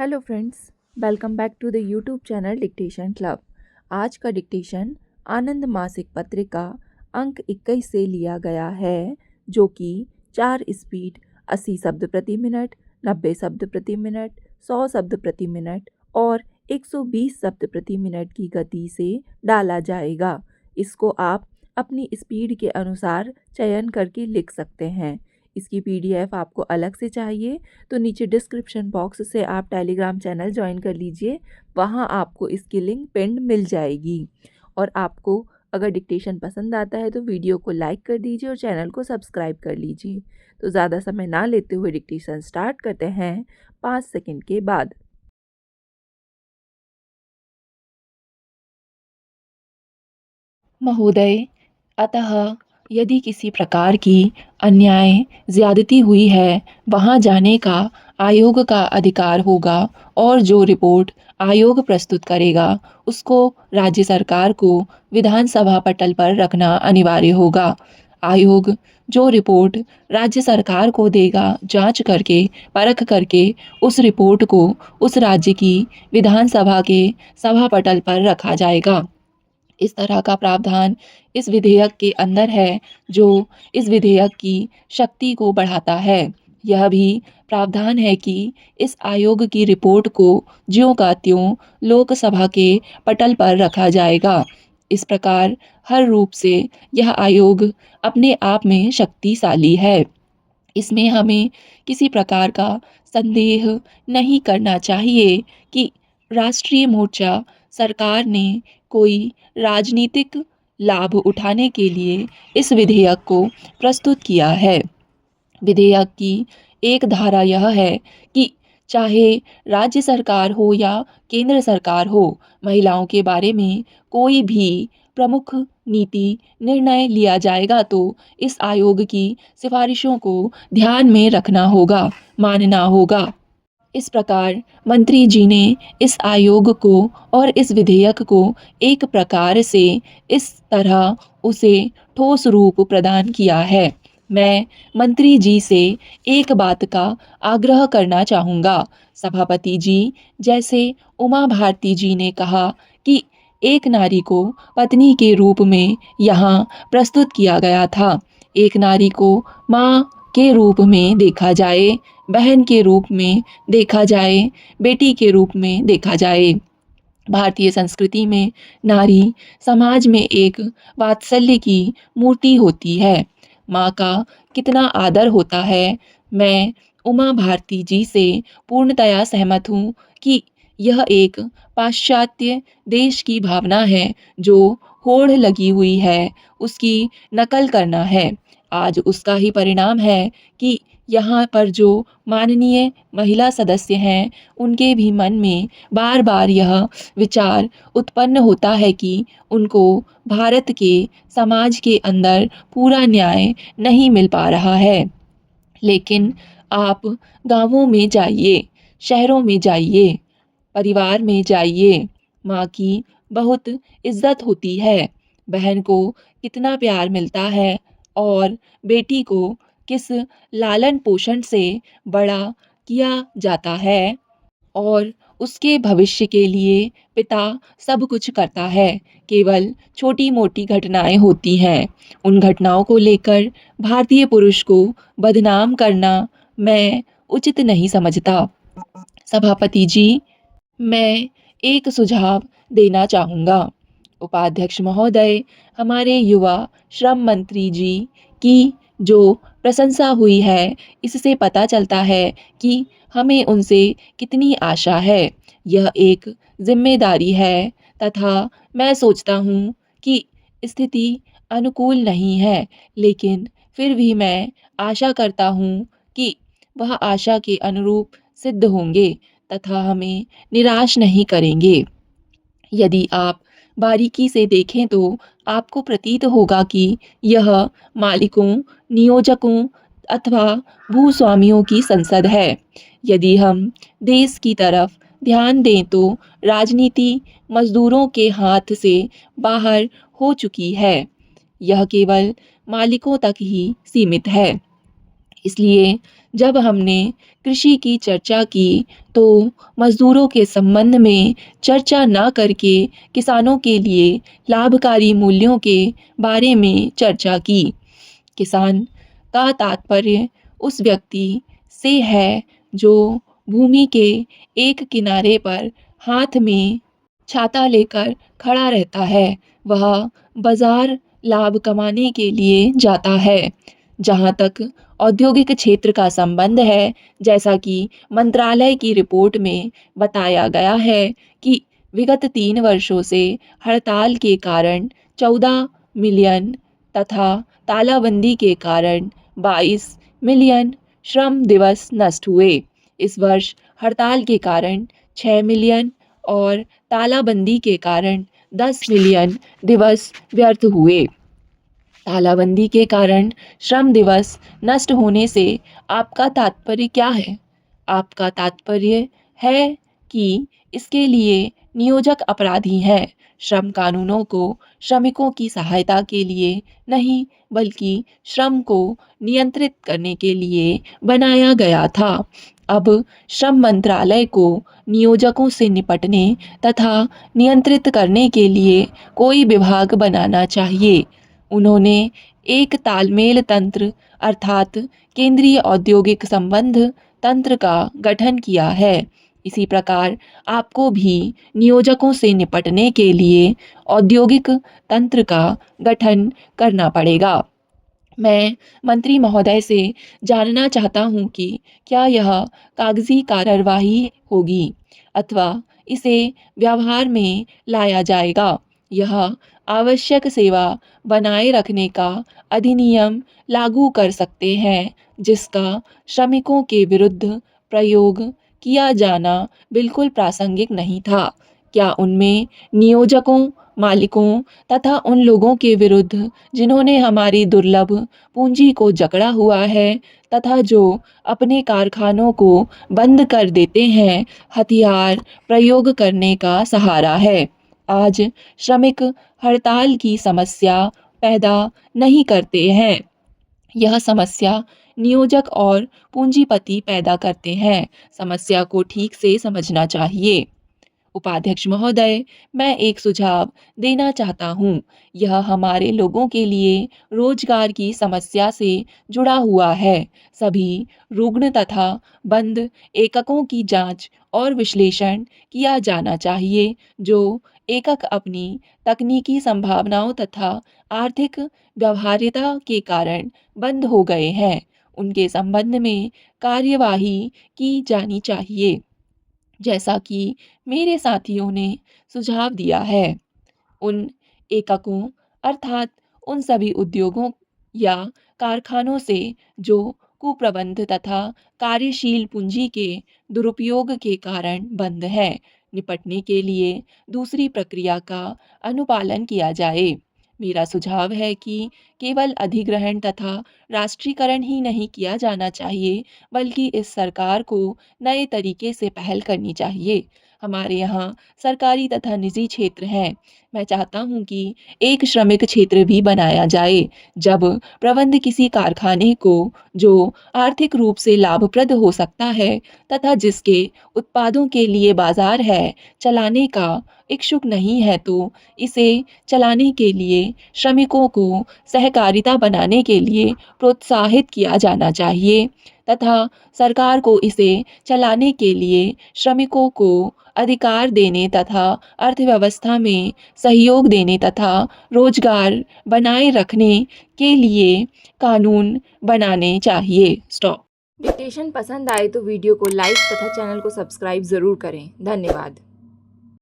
Hello friends, welcome back to the YouTube channel dictation club. आज का dictation आनंद मासिक पत्रिका अंक 21 से लिया गया है, जो कि 4 स्पीड 80 शब्द प्रति मिनट, 90 शब्द प्रति मिनट, 100 शब्द प्रति मिनट और 120 शब्द प्रति मिनट की गति से डाला जाएगा। इसको आप अपनी स्पीड के अनुसार चयन करके लिख सकते हैं। इसकी पीडीएफ आपको अलग से चाहिए तो नीचे डिस्क्रिप्शन बॉक्स से आप टेलीग्राम चैनल ज्वाइन कर लीजिए। वहाँ आपको इसकी लिंक पिंड मिल जाएगी। और आपको अगर डिक्टेशन पसंद आता है तो वीडियो को लाइक कर दीजिए और चैनल को सब्सक्राइब कर लीजिए। तो ज़्यादा समय ना लेते हुए डिक्टेशन स्टार्ट करते हैं 5 सेकंड के बाद। महोदय, अतः यदि किसी प्रकार की अन्याय ज्यादती हुई है, वहाँ जाने का आयोग का अधिकार होगा और जो रिपोर्ट आयोग प्रस्तुत करेगा उसको राज्य सरकार को विधानसभा पटल पर रखना अनिवार्य होगा। आयोग जो रिपोर्ट राज्य सरकार को देगा, जांच करके परख करके उस रिपोर्ट को उस राज्य की विधानसभा के सभा पटल पर रखा जाएगा। इस तरह का प्रावधान इस विधेयक के अंदर है, जो इस विधेयक की शक्ति को बढ़ाता है। यह भी प्रावधान है कि इस आयोग की रिपोर्ट को ज्यों का त्यों लोकसभा के पटल पर रखा जाएगा। इस प्रकार हर रूप से यह आयोग अपने आप में शक्तिशाली है। इसमें हमें किसी प्रकार का संदेह नहीं करना चाहिए कि राष्ट्रीय मोर्चा सरकार ने कोई राजनीतिक लाभ उठाने के लिए इस विधेयक को प्रस्तुत किया है। विधेयक की एक धारा यह है कि चाहे राज्य सरकार हो या केंद्र सरकार हो, महिलाओं के बारे में कोई भी प्रमुख नीति निर्णय लिया जाएगा तो इस आयोग की सिफारिशों को ध्यान में रखना होगा, मानना होगा। इस प्रकार मंत्री जी ने इस आयोग को और इस विधेयक को एक प्रकार से इस तरह उसे ठोस रूप प्रदान किया है। मैं मंत्री जी से एक बात का आग्रह करना चाहूँगा। सभापति जी, जैसे उमा भारती जी ने कहा कि एक नारी को पत्नी के रूप में यहाँ प्रस्तुत किया गया था, एक नारी को माँ के रूप में देखा जाए, बहन के रूप में देखा जाए, बेटी के रूप में देखा जाए। भारतीय संस्कृति में नारी समाज में एक वात्सल्य की मूर्ति होती है। माँ का कितना आदर होता है। मैं उमा भारती जी से पूर्णतया सहमत हूँ कि यह एक पाश्चात्य देश की भावना है जो होड़ लगी हुई है, उसकी नकल करना है। आज उसका ही परिणाम है कि यहाँ पर जो माननीय महिला सदस्य हैं, उनके भी मन में बार बार यह विचार उत्पन्न होता है कि उनको भारत के समाज के अंदर पूरा न्याय नहीं मिल पा रहा है। लेकिन आप गांवों में जाइए, शहरों में जाइए, परिवार में जाइए, माँ की बहुत इज्जत होती है, बहन को कितना प्यार मिलता है और बेटी को किस लालन पोषण से बड़ा किया जाता है और उसके भविष्य के लिए पिता सब कुछ करता है। केवल छोटी मोटी घटनाएं होती हैं। उन घटनाओं को लेकर भारतीय पुरुष को बदनाम करना मैं उचित नहीं समझता। सभापति जी, मैं एक सुझाव देना चाहूँगा। उपाध्यक्ष महोदय, हमारे युवा श्रम मंत्री जी की जो प्रशंसा हुई है, इससे पता चलता है कि हमें उनसे कितनी आशा है। यह एक जिम्मेदारी है तथा मैं सोचता हूँ कि स्थिति अनुकूल नहीं है, लेकिन फिर भी मैं आशा करता हूँ कि वह आशा के अनुरूप सिद्ध होंगे तथा हमें निराश नहीं करेंगे। यदि आप बारीकी से देखें तो आपको प्रतीत होगा कि यह मालिकों, नियोजकों अथवा भूस्वामियों की संसद है। यदि हम देश की तरफ ध्यान दें तो राजनीति मजदूरों के हाथ से बाहर हो चुकी है। यह केवल मालिकों तक ही सीमित है। इसलिए जब हमने कृषि की चर्चा की तो मजदूरों के संबंध में चर्चा ना करके किसानों के लिए लाभकारी मूल्यों के बारे में चर्चा की। किसान का तात्पर्य उस व्यक्ति से है जो भूमि के एक किनारे पर हाथ में छाता लेकर खड़ा रहता है। वह बाजार लाभ कमाने के लिए जाता है। जहाँ तक औद्योगिक क्षेत्र का संबंध है, जैसा कि मंत्रालय की रिपोर्ट में बताया गया है कि विगत 3 वर्षों से हड़ताल के कारण 14 मिलियन तथा तालाबंदी के कारण 22 मिलियन श्रम दिवस नष्ट हुए। इस वर्ष हड़ताल के कारण 6 मिलियन और तालाबंदी के कारण 10 मिलियन दिवस व्यर्थ हुए। तालाबंदी के कारण श्रम दिवस नष्ट होने से आपका तात्पर्य क्या है? आपका तात्पर्य है कि इसके लिए नियोजक अपराधी हैं। श्रम कानूनों को श्रमिकों की सहायता के लिए नहीं, बल्कि श्रम को नियंत्रित करने के लिए बनाया गया था। अब श्रम मंत्रालय को नियोजकों से निपटने तथा नियंत्रित करने के लिए कोई विभाग बनाना चाहिए। उन्होंने एक तालमेल तंत्र अर्थात केंद्रीय औद्योगिक संबंध तंत्र का गठन किया है। इसी प्रकार आपको भी नियोजकों से निपटने के लिए औद्योगिक तंत्र का गठन करना पड़ेगा। मैं मंत्री महोदय से जानना चाहता हूँ कि क्या यह कागजी कार्यवाही होगी अथवा इसे व्यवहार में लाया जाएगा। यह आवश्यक सेवा बनाए रखने का अधिनियम लागू कर सकते हैं, जिसका श्रमिकों के विरुद्ध प्रयोग किया जाना बिल्कुल प्रासंगिक नहीं था। क्या उनमें नियोजकों, मालिकों तथा उन लोगों के विरुद्ध जिन्होंने हमारी दुर्लभ पूंजी को जकड़ा हुआ है तथा जो अपने कारखानों को बंद कर देते हैं, हथियार प्रयोग करने का सहारा है? आज श्रमिक हड़ताल की समस्या पैदा नहीं करते हैं। यह समस्या नियोजक और पूंजीपति पैदा करते हैं। समस्या को ठीक से समझना चाहिए। उपाध्यक्ष महोदय, मैं एक सुझाव देना चाहता हूँ। यह हमारे लोगों के लिए रोजगार की समस्या से जुड़ा हुआ है। सभी रुग्ण तथा बंद एककों की जांच और विश्लेषण किया जाना चाहिए। जो एकक अपनी तकनीकी संभावनाओं तथा आर्थिक व्यवहार्यता के कारण बंद हो गए हैं, उनके संबंध में कार्यवाही की जानी चाहिए, जैसा कि मेरे साथियों ने सुझाव दिया है। उन एककों अर्थात उन सभी उद्योगों या कारखानों से जो कुप्रबंध तथा कार्यशील पूंजी के दुरुपयोग के कारण बंद हैं, निपटने के लिए दूसरी प्रक्रिया का अनुपालन किया जाए। मेरा सुझाव है कि केवल अधिग्रहण तथा राष्ट्रीयकरण ही नहीं किया जाना चाहिए, बल्कि इस सरकार को नए तरीके से पहल करनी चाहिए। हमारे यहाँ सरकारी तथा निजी क्षेत्र हैं। मैं चाहता हूँ कि एक श्रमिक क्षेत्र भी बनाया जाए। जब प्रबंध किसी कारखाने को जो आर्थिक रूप से लाभप्रद हो सकता है तथा जिसके उत्पादों के लिए बाजार है, चलाने का इच्छुक नहीं है, तो इसे चलाने के लिए श्रमिकों को सहकारिता बनाने के लिए प्रोत्साहित किया जाना चाहिए तथा सरकार को इसे चलाने के लिए श्रमिकों को अधिकार देने तथा अर्थव्यवस्था में सहयोग देने तथा रोजगार बनाए रखने के लिए कानून बनाने चाहिए। स्टॉप। डिक्टेशन पसंद आए तो वीडियो को लाइक तथा चैनल को सब्सक्राइब ज़रूर करें। धन्यवाद।